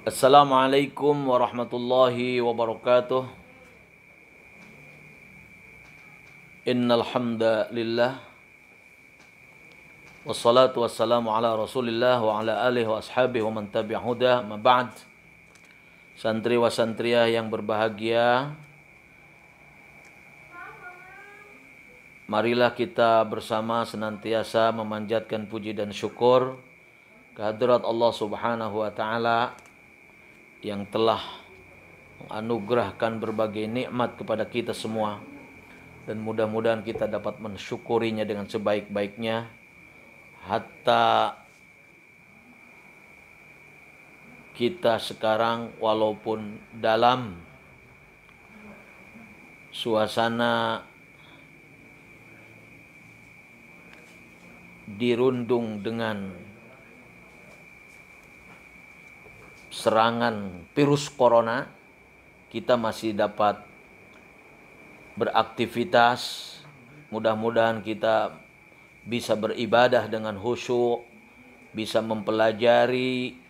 Assalamualaikum warahmatullahi wabarakatuh. Innal hamdalillah wassalatu wassalamu ala Rasulillah wa ala alihi wa ashabihi wa man tabi'a huda. Ma ba'd. Santri wa santriyah yang berbahagia, marilah kita bersama senantiasa memanjatkan puji dan syukur kehadirat Allah Subhanahu wa taala yang telah menganugerahkan berbagai nikmat kepada kita semua, dan mudah-mudahan kita dapat mensyukurinya dengan sebaik-baiknya, hatta kita sekarang walaupun dalam suasana dirundung dengan serangan virus corona, kita masih dapat beraktivitas. Mudah-mudahan kita bisa beribadah dengan khusyuk, bisa mempelajari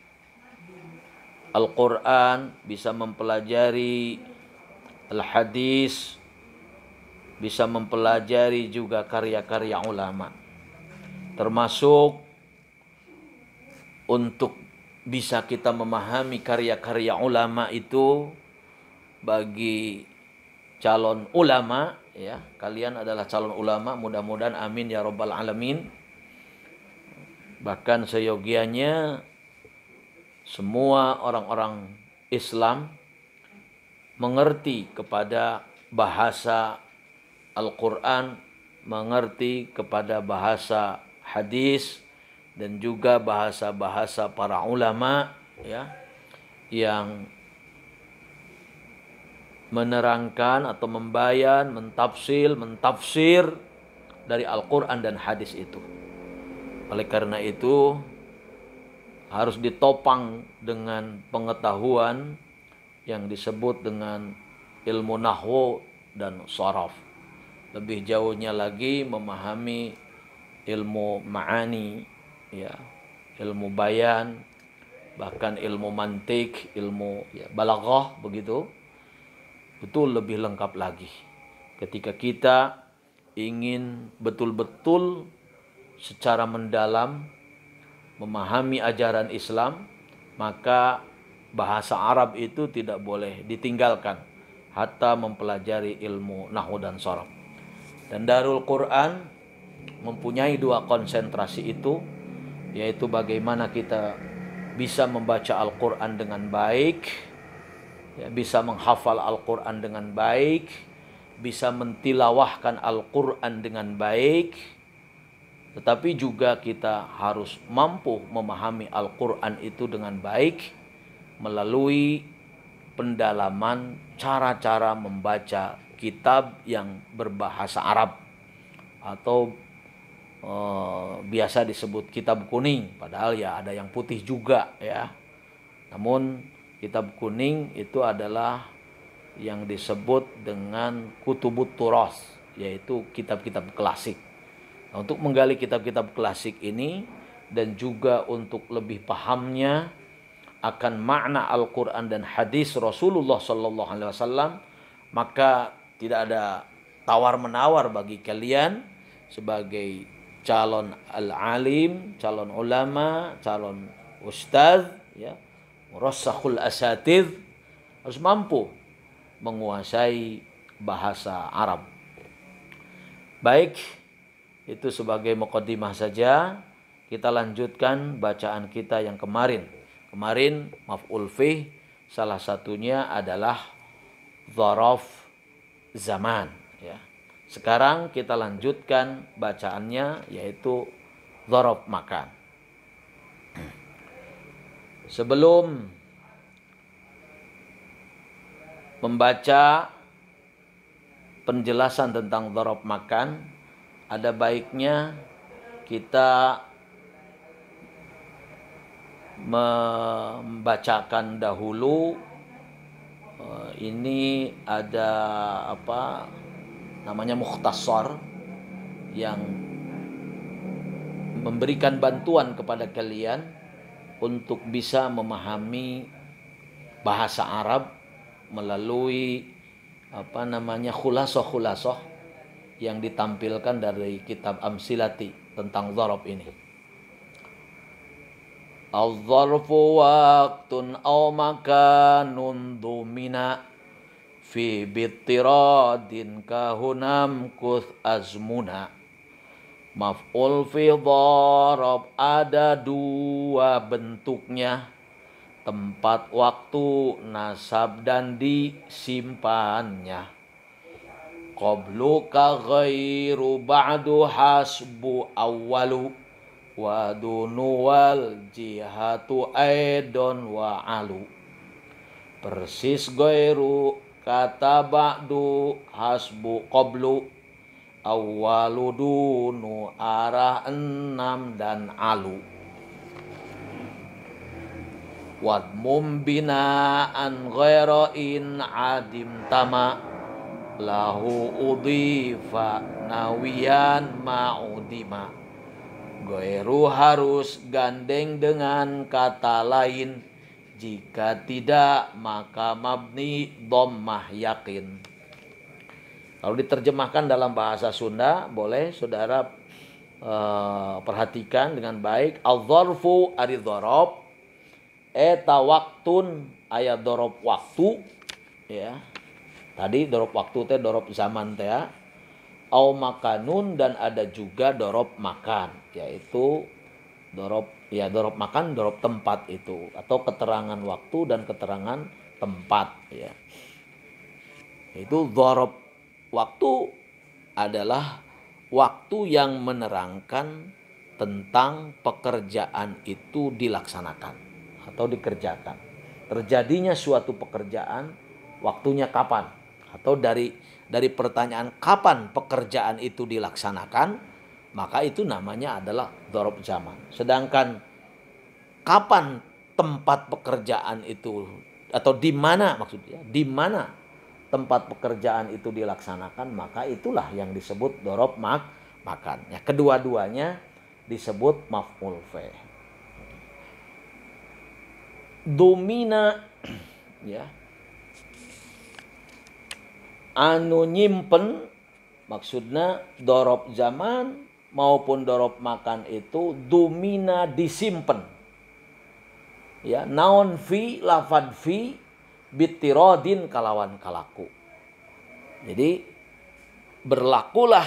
Al-Quran, bisa mempelajari Al-Hadis, bisa mempelajari juga karya-karya ulama, termasuk untuk bisa kita memahami karya-karya ulama itu. Bagi calon ulama, ya, kalian adalah calon ulama, mudah-mudahan amin ya rabbal alamin. Bahkan seyogianya semua orang-orang Islam mengerti kepada bahasa Al-Quran, mengerti kepada bahasa hadis, dan juga bahasa-bahasa para ulama, ya, yang menerangkan atau membayan, mentafsir dari Al-Quran dan hadis itu. Oleh karena itu harus ditopang dengan pengetahuan yang disebut dengan ilmu nahwu dan sharaf. Lebih jauhnya lagi memahami ilmu ma'ani, ya, ilmu bayan, bahkan ilmu mantik, ilmu balaghah, begitu. Itu lebih lengkap lagi. Ketika kita ingin betul-betul secara mendalam memahami ajaran Islam, maka bahasa Arab itu tidak boleh ditinggalkan hatta mempelajari ilmu nahwu dan sharaf. Dan Darul Quran mempunyai dua konsentrasi itu, yaitu bagaimana kita bisa membaca Al-Quran dengan baik, ya, bisa menghafal Al-Quran dengan baik, bisa mentilawahkan Al-Quran dengan baik, tetapi juga kita harus mampu memahami Al-Quran itu dengan baik melalui pendalaman cara-cara membaca kitab yang berbahasa Arab, atau biasa disebut kitab kuning, padahal ya ada yang putih juga, ya. Namun kitab kuning itu adalah yang disebut dengan kutubut turas, yaitu kitab-kitab klasik. Nah, untuk menggali kitab-kitab klasik ini dan juga untuk lebih pahamnya akan makna Al-Quran dan hadis Rasulullah SAW, maka tidak ada tawar-menawar bagi kalian sebagai calon al-alim, calon ulama, calon ustadz, ya, murasakhul asatidz, harus mampu menguasai bahasa Arab. Baik, itu sebagai muqaddimah saja. Kita lanjutkan bacaan kita yang kemarin. Kemarin maf'ul fih salah satunya adalah dzaraf zaman, ya. Sekarang kita lanjutkan bacaannya, yaitu dzaraf makan. Sebelum membaca penjelasan tentang dzaraf makan, ada baiknya kita membacakan dahulu. Ini ada namanya mukhtasar, yang memberikan bantuan kepada kalian untuk bisa memahami bahasa Arab melalui khulasoh yang ditampilkan dari kitab Amsilati tentang dzarab ini. Al-dzarfu waqtun aw makanun dumina fi bittiradin kahunam kuth azmuna. Maf'ul fi dharab ada dua bentuknya, tempat, waktu, nasab dan disimpannya. Qablu ka ghairu ba'du hasbu awwalu wa dunu wal jihatu aidon wa alu. Persis ghairu kata ba'du hasbu qablu awwalu dunu arah 6 dan alu. Wadmum binaan ghaira in adim tama lahu udhifa nawiyan ma'udima. Ghairu harus gandeng dengan kata lain, jika tidak maka mabni dhammah yakin. Kalau diterjemahkan dalam bahasa Sunda, boleh saudara perhatikan dengan baik. Al-dzarfu ari dzarab eta waktun aya dzarab waktu ya. Tadi dzarab waktu teh dzarab zaman teh ya. Au makanun dan ada juga dzarab makan, yaitu dzarab makan, dzarab tempat itu, atau keterangan waktu dan keterangan tempat ya. Itu dzarab waktu adalah waktu yang menerangkan tentang pekerjaan itu dilaksanakan atau dikerjakan. Terjadinya suatu pekerjaan, waktunya kapan? Atau dari pertanyaan kapan pekerjaan itu dilaksanakan, maka itu namanya adalah dzarab zaman. Sedangkan kapan tempat pekerjaan itu, atau di mana maksudnya, di mana tempat pekerjaan itu dilaksanakan, maka itulah yang disebut dzarab makan. Ya, kedua-duanya disebut maf'ul fi. Domina ya. Anu nyimpen maksudnya dzarab zaman maupun dzarab makan itu domina disimpen. Ya, naon fi lafad fi bittiradin kalawan kalaku. Jadi berlakulah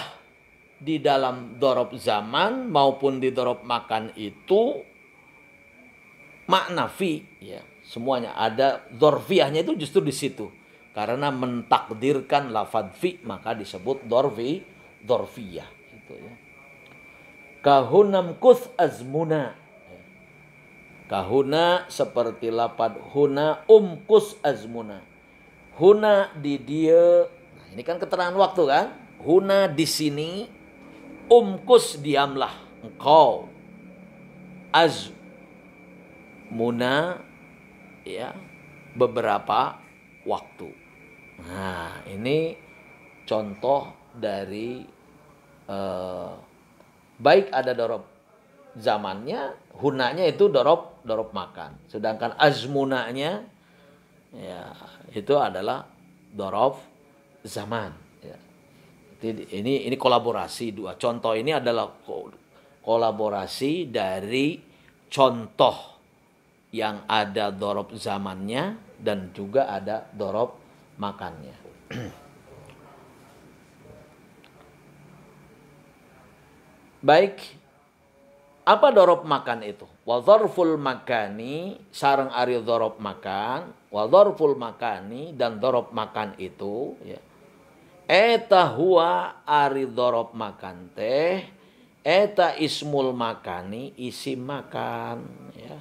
di dalam dzarab zaman maupun di dzarab makan itu makna fi ya. Semuanya ada dzarfiyahnya itu justru di situ. Karena mentakdirkan lafad fi maka disebut dzarfiyah gitu ya. Kahunam kuth azmuna. Kahuna seperti lapad huna umkus azmuna. Huna di dia. Nah, ini kan keterangan waktu kan? Huna di sini, umkus diamlah engkau. Azmuna ya, beberapa waktu. Nah, ini contoh dari baik ada dzarab zamannya, hunanya itu dzarab makan. Sedangkan azmunanya ya itu adalah dzarab zaman ya. Ini kolaborasi dua. Contoh ini adalah kolaborasi dari contoh yang ada dzarab zamannya dan juga ada dzarab makannya. Baik, apa dzarab makan itu? Wa dzarful makani sareng ari dzarab makan, wa dzarful makani dan dzarab makan itu ya. Eta huwa ari dzarab makan teh, eta ismul makani isim makan ya.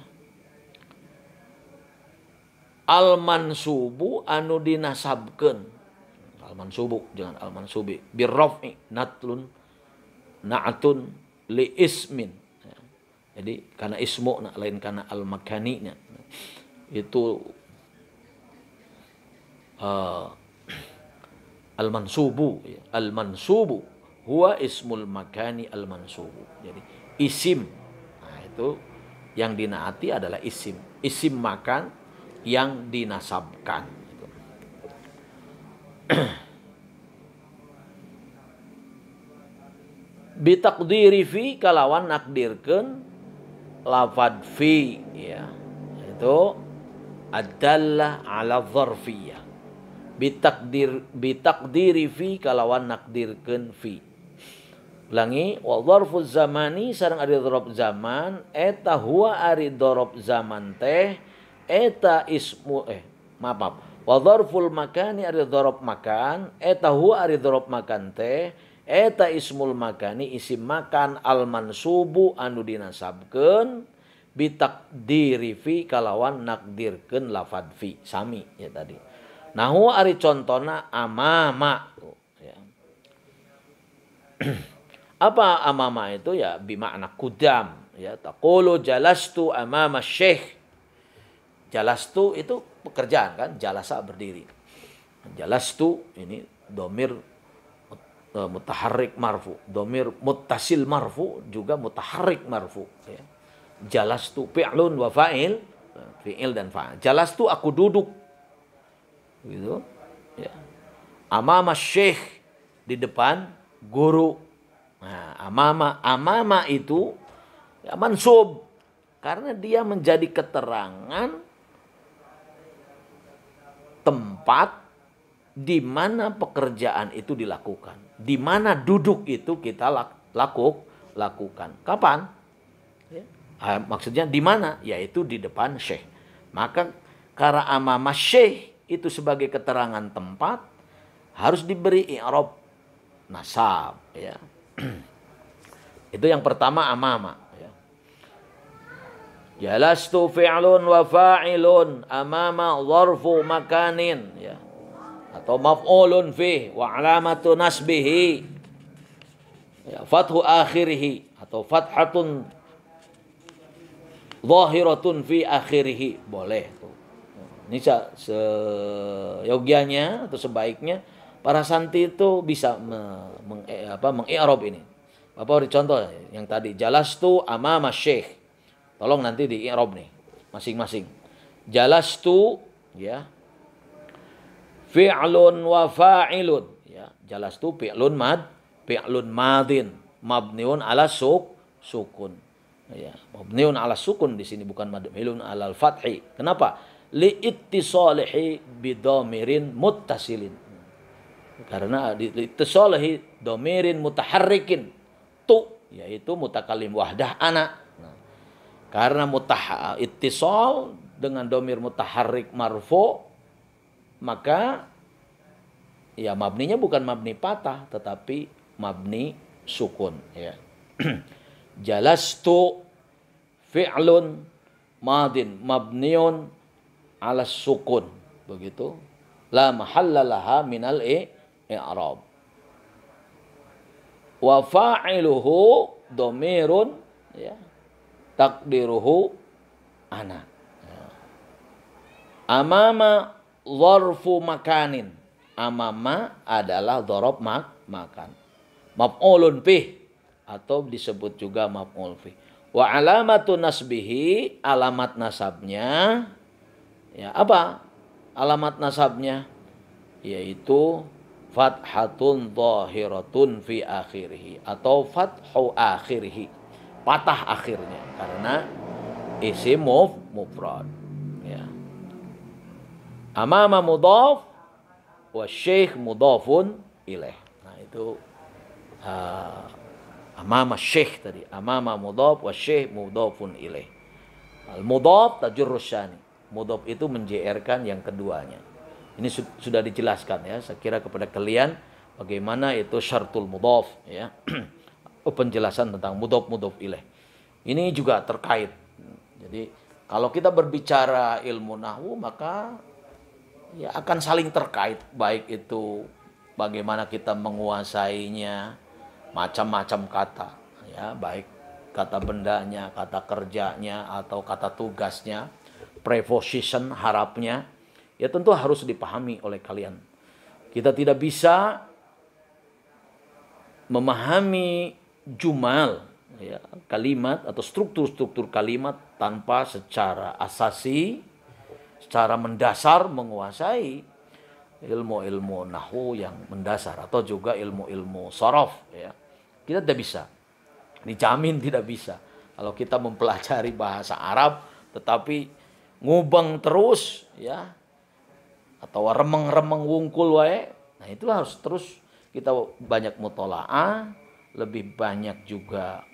Al mansubu anu dinasabkeun. Al mansubu jangan al mansubi. Birraf'i natlun na'atun li ismin. Jadi karena ismu lain karena al makaninya. Itu al mansubu ya. Al mansubu huwa ismul makani al mansubu. Jadi isim, nah itu yang dinaati adalah isim. Isim makan yang dinasabkan. Bitaqdiri fi kalawan nakdirkeun lafad fi, ya. Itu adalah ala dzarfiyah. Bitaqdiri fi kalawan nakdirkeun fi. Ulangi, wa dzarfuz zamani sareng ari dzarf zaman eta huwa ari dzarf zaman teh eta ismu maaf. Wa dzarful makani ari dzarf makan eta huwa ari dzarf makan teh eta ismul makani isim makan al mansubu anu dinasabkeun bitaqdiri fi kalawan nakdirkeun lafad fi sami ya tadi. Nahu ari contona amama ya. Apa amama itu ya bimakna kudam ya. Taqulu jalastu amama syekh. Jalastu itu pekerjaan kan, jalasa berdiri. Jalastu ini domir mutaharrik marfu, domir muttasil marfu juga mutaharrik marfu ya. Jalastu fi'lun wa fa'il, fi'il dan fa'il. Jalastu aku duduk gitu ya. Amama syekh di depan guru. Nah, amama itu ya mansub karena dia menjadi keterangan tempat di mana pekerjaan itu dilakukan, di mana duduk itu kita lakukan. Kapan? Ya. Maksudnya di mana? Yaitu di depan syekh. Maka karena amama syekh itu sebagai keterangan tempat harus diberi i'rab nasab. Ya. Itu yang pertama amama. Ya. Jalastu fi'lun wa fa'ilun amama dzarfu makanin. Ya. Atau maf'ulun fi wa alamatu nasbihi ya, fathu akhirih atau fathatun zahiratun fi akhirih boleh tuh. Ini seyogianya atau sebaiknya para santri itu bisa mengi'rab ini. Bapak beri contoh yang tadi jalastu amama syekh. Tolong nanti di i'rab nih masing-masing. Jalastu ya fi'lun wa fa'ilun ya, jalastu fi'lun madin mabniun ala sukun ya, mabniun ala sukun di sini bukan mabniun ala al-fathi. Kenapa? Li ittisalihi bidhamirin muttasilin. Karena li ittisalihi dhamirin mutaharrikin tu yaitu mutakallim wahdah ana. Nah, karena ittisal dengan dhamir mutaharrik marfu maka ya mabninya bukan mabni patah tetapi mabni sukun ya. Jalastu fi'lun madin mabniun ala sukun begitu la mahalla laha minal i'rab wa fa'iluhu dhamirun ya taqdiruhu ana ya. Amama dzarfu makanin. Amama adalah dzaraf makan. Maf'ulun bih atau disebut juga maf'ul bih. Wa alamatu nasbihi alamat nasabnya ya apa? Alamat nasabnya yaitu fathatun zahiratun fi akhirih atau fathu akhirih. Patah akhirnya karena isim mufrad ya. Amama mudhaf wa syekh mudhafun ilaih. Nah itu amama syekh tadi. Amama mudhaf wa syekh mudhafun ilaih. Al-mudhaf tajurrus syani. Mudhaf itu menjrkan yang keduanya. Ini sudah dijelaskan ya. Saya kira kepada kalian bagaimana itu syartul mudhaf ya. Penjelasan tentang mudhaf ilaih. Ini juga terkait. Jadi kalau kita berbicara ilmu nahwu maka ya akan saling terkait, baik itu bagaimana kita menguasainya, macam-macam kata ya, baik kata bendanya, kata kerjanya atau kata tugasnya, preposition harapnya ya tentu harus dipahami oleh kalian. Kita tidak bisa memahami jumal, ya, kalimat atau struktur-struktur kalimat tanpa secara asasi, secara mendasar menguasai ilmu-ilmu nahwu yang mendasar atau juga ilmu-ilmu sorof, ya. Kita tidak bisa, dijamin tidak bisa. Kalau kita mempelajari bahasa Arab tetapi ngubang terus, ya, atau remeng-remeng wungkul wae, nah itu harus terus kita banyak mutolaah, lebih banyak juga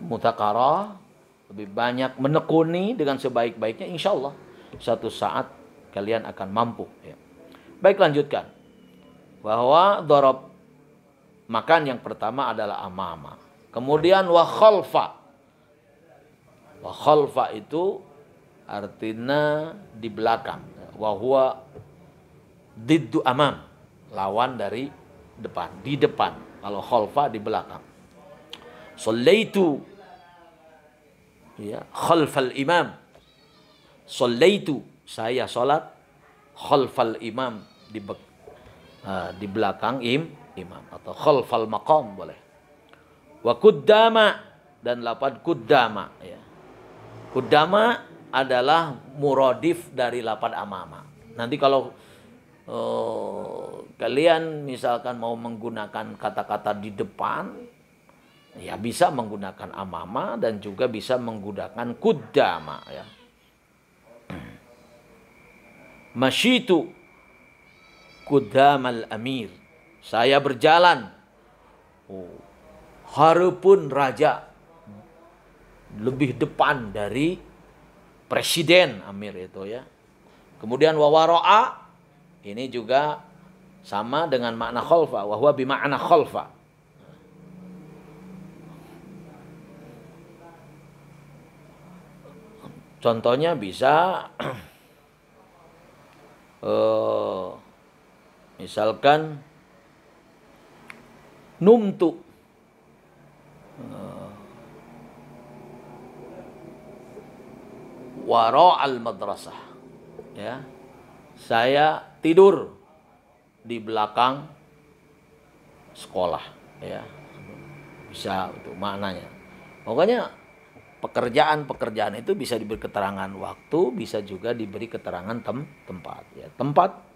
mutakarah, lebih banyak menekuni dengan sebaik-baiknya, insya Allah suatu saat kalian akan mampu, ya. Baik, lanjutkan. Bahwa dorob makan yang pertama adalah amama. Kemudian wa khalfa. Wa khalfa itu artinya di belakang. Wa huwa diddu amam, lawan dari depan, di depan. Kalau khalfa di belakang. Shallaitu, ya, khalfal imam. Shallaitu, saya salat khalfal imam, di belakang imam, atau khalfal maqam boleh. Wa kuddama, dan lapad kuddama, ya. Kuddama adalah muradif dari lapad amama. Nanti kalau kalian misalkan mau menggunakan kata-kata di depan, ya bisa menggunakan amama dan juga bisa menggunakan kuddama, ya. Masyitu kudamal amir, saya berjalan harapun raja, lebih depan dari presiden, amir itu, ya. Kemudian wawaro'a, ini juga sama dengan makna khalfa, wa huwa bima'na khalfa. Contohnya bisa misalkan numtu, wara al madrasah, ya, saya tidur di belakang sekolah, ya, bisa itu maknanya. Pokoknya pekerjaan itu bisa diberi keterangan waktu, bisa juga diberi keterangan tempat, ya. Tempat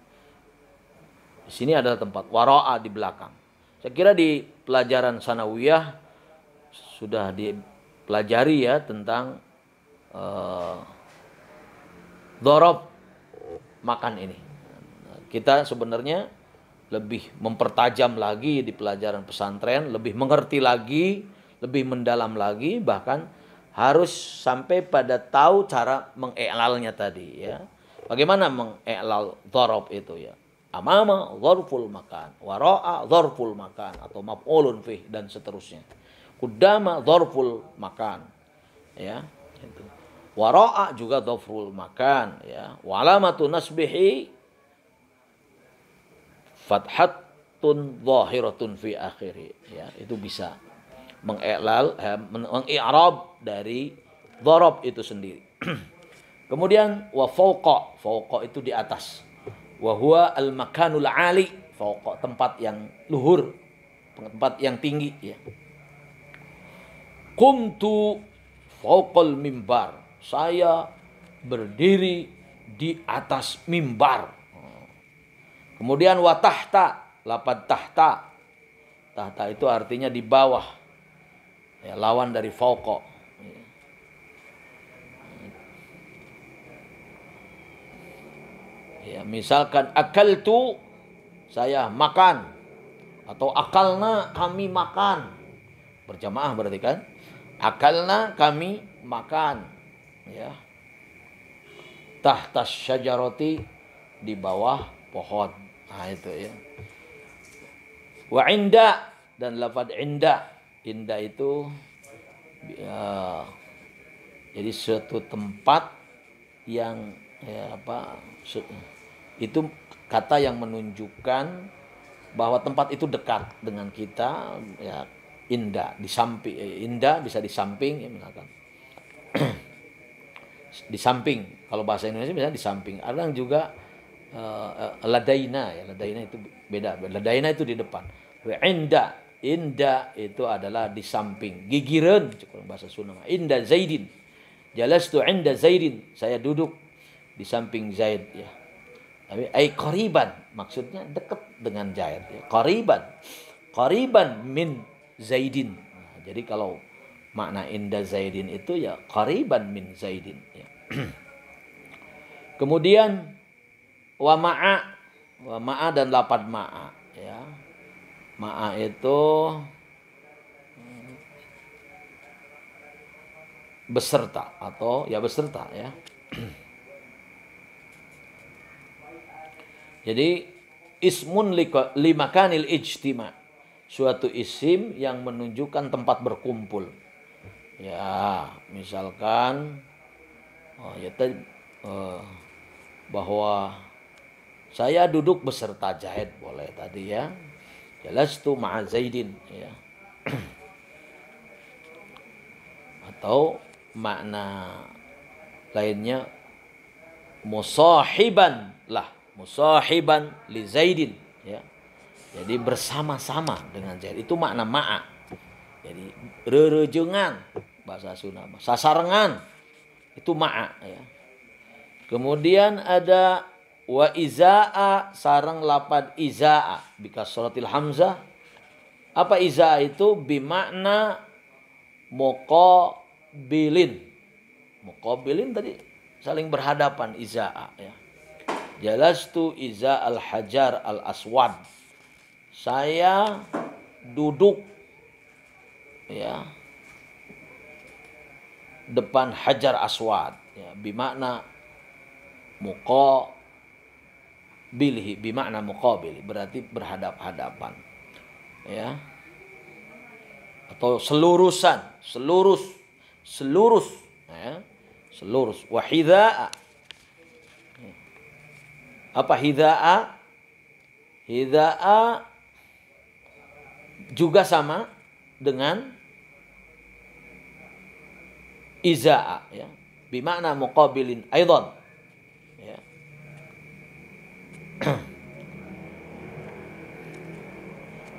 di sini adalah tempat, wara'a di belakang. Saya kira di pelajaran sanawiyah sudah dipelajari, ya, tentang dhorob makan ini. Kita sebenarnya lebih mempertajam lagi di pelajaran pesantren, lebih mengerti lagi, lebih mendalam lagi, bahkan harus sampai pada tahu cara mengiklalnya tadi, ya. Bagaimana mengiklal dhorob itu, ya. Amama dzarful makan, wara'a dzarful makan atau maf'ulun fih dan seterusnya. Kuddama dzarful makan, ya. Itu. Wara'a juga dzarful makan, ya. Wa alamatu nasbihi fathatun zahiratun fi akhiri, ya. Itu bisa mengi'rab dari dhorob itu sendiri. Kemudian wa fawqa, fawqa itu di atas. Wa huwa al makanul ali, fawqa tempat yang luhur, tempat yang tinggi, ya. Qumtu fawqal mimbar, saya berdiri di atas mimbar. Kemudian wa tahta, lapad tahta. Tahta itu artinya di bawah, ya, lawan dari fawqa. Ya, misalkan akaltu, saya makan, atau akalna, kami makan. Berjamaah berarti kan? Akalna, kami makan, ya. Tahta syajarati, di bawah pohon. Nah itu, ya. Wa inda, dan lafaz inda. Inda itu, ya, jadi suatu tempat yang, ya, itu kata yang menunjukkan bahwa tempat itu dekat dengan kita, ya. Inda, di samping, inda bisa di samping, ya, misalkan di samping, kalau bahasa Indonesia misalnya di samping. Ada yang juga ladaina ya, ladaina itu beda. Ladaina itu di depan. Inda itu adalah di samping. Gigireun bahasa Sunda. Inda Zaidin. Jalastu inda Zaidin. Saya duduk di samping Zaid ya. Tapi qariban maksudnya dekat dengan Zaid ya. Qariban min Zaidin. Nah, jadi kalau makna inda Zaidin itu ya qariban min Zaidin ya. Kemudian wa ma'a dan lapad ma'a ya. Ma'a itu beserta atau ya beserta ya. Jadi ismun limakanil ijtima, suatu isim yang menunjukkan tempat berkumpul. Ya, misalkan bahwa saya duduk beserta Zaid boleh tadi ya. Jalastu ma'a Zaidin ya. Atau makna lainnya musahiban li Zaidin ya. Jadi bersama-sama dengan Zaid itu makna ma'a. Jadi rerejengan bahasa Sunda, sasarengan itu ma'a ya. Kemudian ada wa izaa sareng lapad izaa bikasratil hamzah. Apa izaa itu? Bimakna muqabilin. Muqabilin tadi saling berhadapan izaa ya. Jalastu iza al hajar al aswad. Saya duduk ya depan hajar aswad ya, bimakna muqabilihi, bimakna muqabili berarti berhadap-hadapan ya, atau selurus ya, selurus. Wa hidha'a, apa hidha'a? Hidha'a juga sama dengan iza'a ya, bimakna muqabilin aidan ya.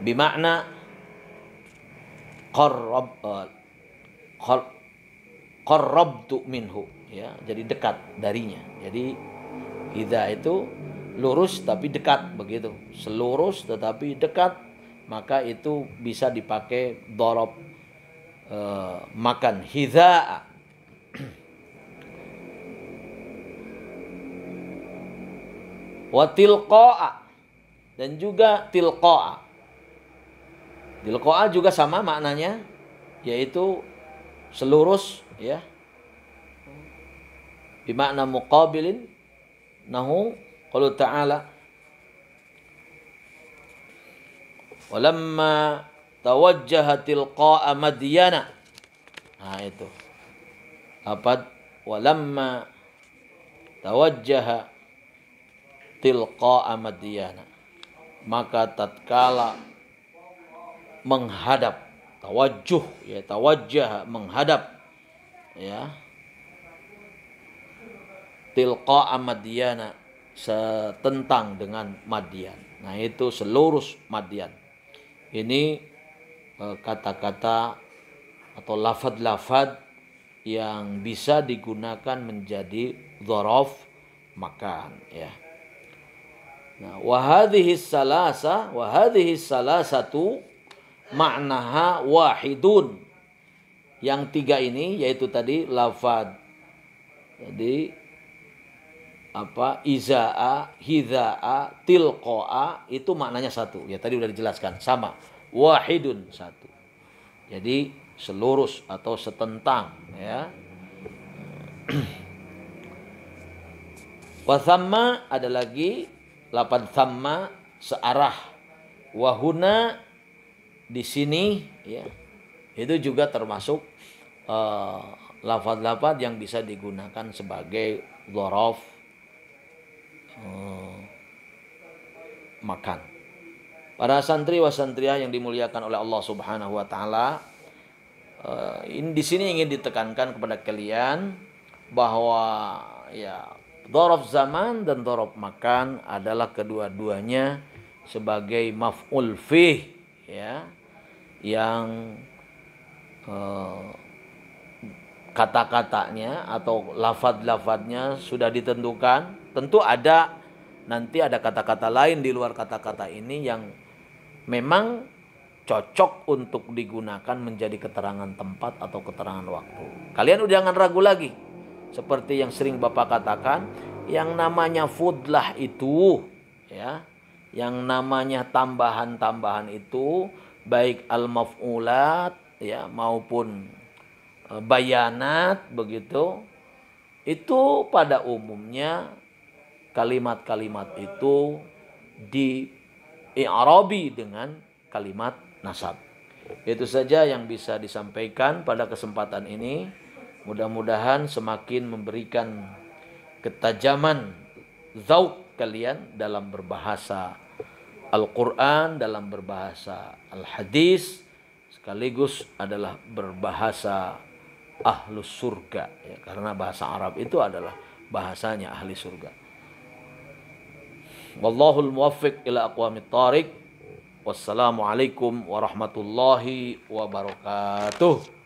Bimakna qarrabtu minhu ya, jadi dekat darinya. Jadi idza itu lurus tapi dekat begitu, selurus tetapi dekat, maka itu bisa dipakai dharab makan hidza'a. Wa tilqa'a, dan juga tilqa'a. Tilqa'a juga sama maknanya, yaitu selurus ya. Bimakna muqabilin nahu qalu ta'ala walamma tawajjaha tilqa'a madyana. Nah itu apa? Walamma tawajjaha tilqa'a madyana, maka tatkala menghadap, tawajjuh ya, tawajjah menghadap ya, tilqa'a madyana setentang dengan Madian. Nah itu selurus Madian. Ini kata-kata atau lafad-lafad yang bisa digunakan menjadi dzaraf makan ya. Nah, wa hadhihi salasatu ma'naha wahidun. Yang tiga ini yaitu tadi lafad, jadi apa, izaa, hidza'a, tilqa'a, itu maknanya satu. Ya tadi udah dijelaskan, sama. Wahidun, satu. Jadi selurus atau setentang ya. Wa thamma, ada lagi lafaz thamma, searah. Wa huna, di sini ya. Itu juga termasuk lafaz-lafaz yang bisa digunakan sebagai dzaraf makan. Para santri wa santriyah yang dimuliakan oleh Allah Subhanahu wa taala, di sini ingin ditekankan kepada kalian bahwa ya Dhorof zaman dan dhorof makan adalah kedua-duanya sebagai maf'ul fih, ya, yang kata-katanya atau lafadz-lafadznya sudah ditentukan. Tentu nanti ada kata-kata lain di luar kata-kata ini yang memang cocok untuk digunakan menjadi keterangan tempat atau keterangan waktu. Kalian udah jangan ragu lagi. Seperti yang sering Bapak katakan, yang namanya fudlah itu, ya, yang namanya tambahan-tambahan itu, baik al-maf'ulat, ya, maupun bayanat, begitu, itu pada umumnya kalimat-kalimat itu di-i'rabi dengan kalimat nasab. Itu saja yang bisa disampaikan pada kesempatan ini. Mudah-mudahan semakin memberikan ketajaman zauk kalian dalam berbahasa Al-Quran, dalam berbahasa Al-Hadis, sekaligus adalah berbahasa ahlus surga, ya, karena bahasa Arab itu adalah bahasanya ahli surga. Wallahul muwaffiq ila aqwamit thariq. Wassalamualaikum warahmatullahi wabarakatuh.